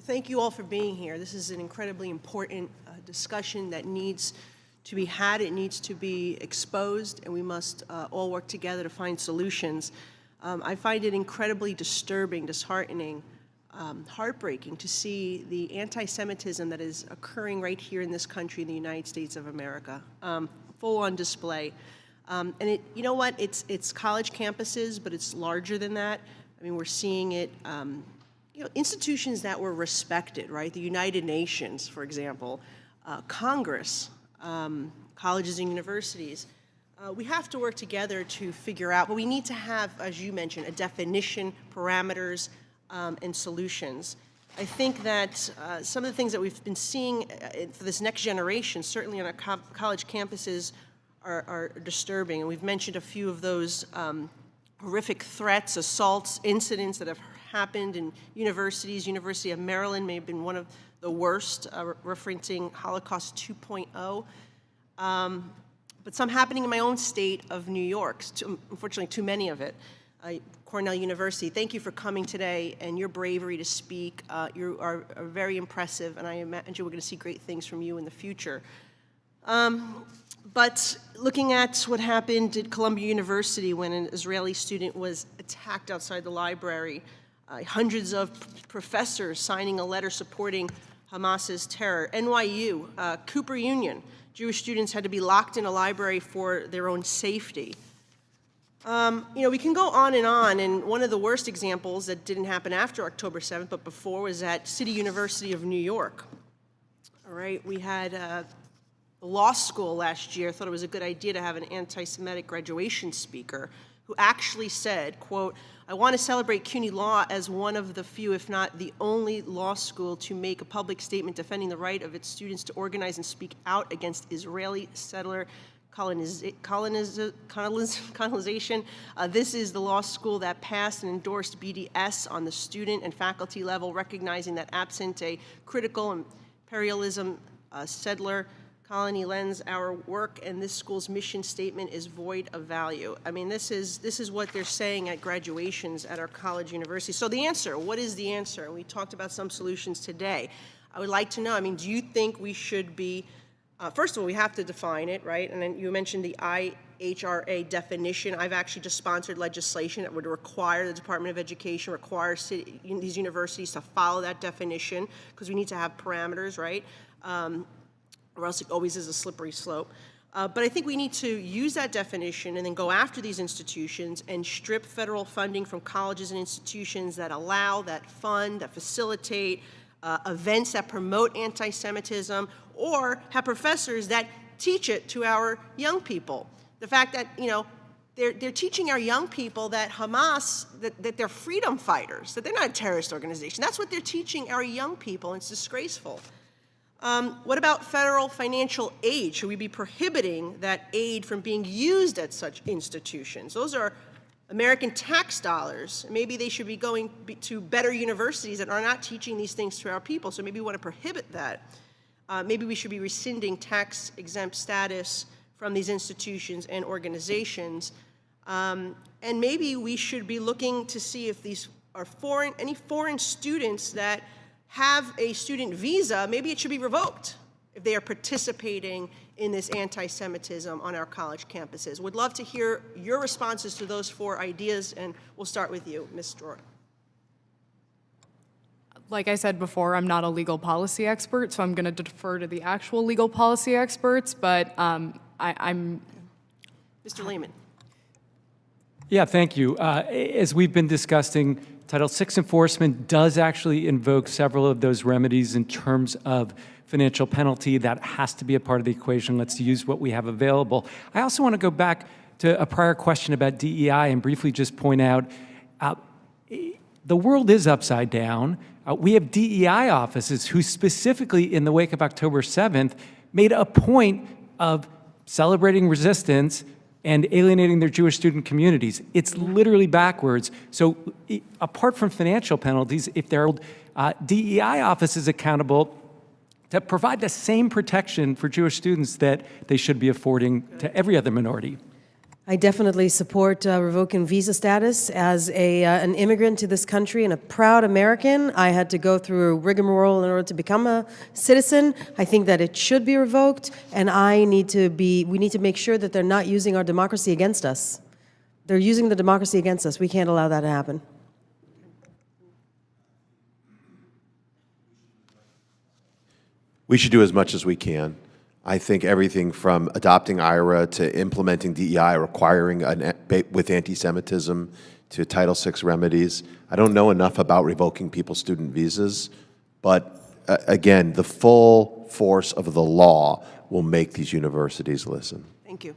Thank you all for being here. This is an incredibly important discussion that needs to be had. It needs to be exposed, and we must all work together to find solutions. I find it incredibly disturbing, disheartening, heartbreaking to see the anti-Semitism that is occurring right here in this country, in the United States of America, full on display. And you know what? It's college campuses, but it's larger than that. I mean, we're seeing it. Institutions that were respected, right? The United Nations, for example, Congress, colleges and universities. We have to work together to figure out, but we need to have, as you mentioned, a definition, parameters, and solutions. I think that some of the things that we've been seeing for this next generation, certainly on our college campuses, are disturbing. And we've mentioned a few of those horrific threats, assaults, incidents that have happened in universities. University of Maryland may have been one of the worst, referencing Holocaust 2.0. But some happening in my own state of New York, unfortunately too many of it. Cornell University, thank you for coming today and your bravery to speak. You are very impressive, and I imagine we're going to see great things from you in the future. But looking at what happened at Columbia University when an Israeli student was attacked outside the library, hundreds of professors signing a letter supporting Hamas's terror. NYU, Cooper Union, Jewish students had to be locked in a library for their own safety. We can go on, and one of the worst examples that didn't happen after October 7th, but before, was at City University of New York. All right, we had the law school last year thought it was a good idea to have an anti-Semitic graduation speaker who actually said, quote, "I want to celebrate CUNY Law as one of the few, if not the only law school to make a public statement defending the right of its students to organize and speak out against Israeli settler colonization. This is the law school that passed and endorsed BDS on the student and faculty level, recognizing that absent a critical imperialism settler colony lens, our work and this school's mission statement is void of value." I mean, this is what they're saying at graduations at our college universities. So the answer, what is the answer? We talked about some solutions today. I would like to know, I mean, do you think we should be, first of all, we have to define it, right? And then you mentioned the IHRA definition. I've actually just sponsored legislation that would require the Department of Education, require these universities to follow that definition, because we need to have parameters, right? Or else it always is a slippery slope. But I think we need to use that definition and then go after these institutions and strip federal funding from colleges and institutions that allow, that fund, that facilitate events that promote anti-Semitism, or have professors that teach it to our young people. The fact that, they're teaching our young people that Hamas, that they're freedom fighters, that they're not a terrorist organization. That's what they're teaching our young people, and it's disgraceful. What about federal financial aid? Should we be prohibiting that aid from being used at such institutions? Those are American tax dollars. Maybe they should be going to better universities that are not teaching these things to our people, so maybe we want to prohibit that. Maybe we should be rescinding tax-exempt status from these institutions and organizations. And maybe we should be looking to see if these are any foreign students that have a student visa, maybe it should be revoked if they are participating in this anti-Semitism on our college campuses. Would love to hear your responses to those 4 ideas, and we'll start with you, Ms. Dror. Like I said before, I'm not a legal policy expert, so I'm going to defer to the actual legal policy experts, but I'm... Mr. Lehman. Yeah, thank you. As we've been discussing, Title VI enforcement does actually invoke several of those remedies in terms of financial penalty. That has to be a part of the equation. Let's use what we have available. I also want to go back to a prior question about DEI and briefly just point out the world is upside down. We have DEI offices who specifically in the wake of October 7th made a point of celebrating resistance and alienating their Jewish student communities. It's literally backwards. So apart from financial penalties, if there are DEI offices accountable to provide the same protection for Jewish students that they should be affording to every other minority. I definitely support revoking visa status. As an immigrant to this country and a proud American, I had to go through a rigmarole in order to become a citizen. I think that it should be revoked, and we need to make sure that they're not using our democracy against us. They're using the democracy against us. We can't allow that to happen. We should do as much as we can. I think everything from adopting IRA to implementing DEI, requiring with anti-Semitism to Title VI remedies. I don't know enough about revoking people's student visas, but again, the full force of the law will make these universities listen. Thank you.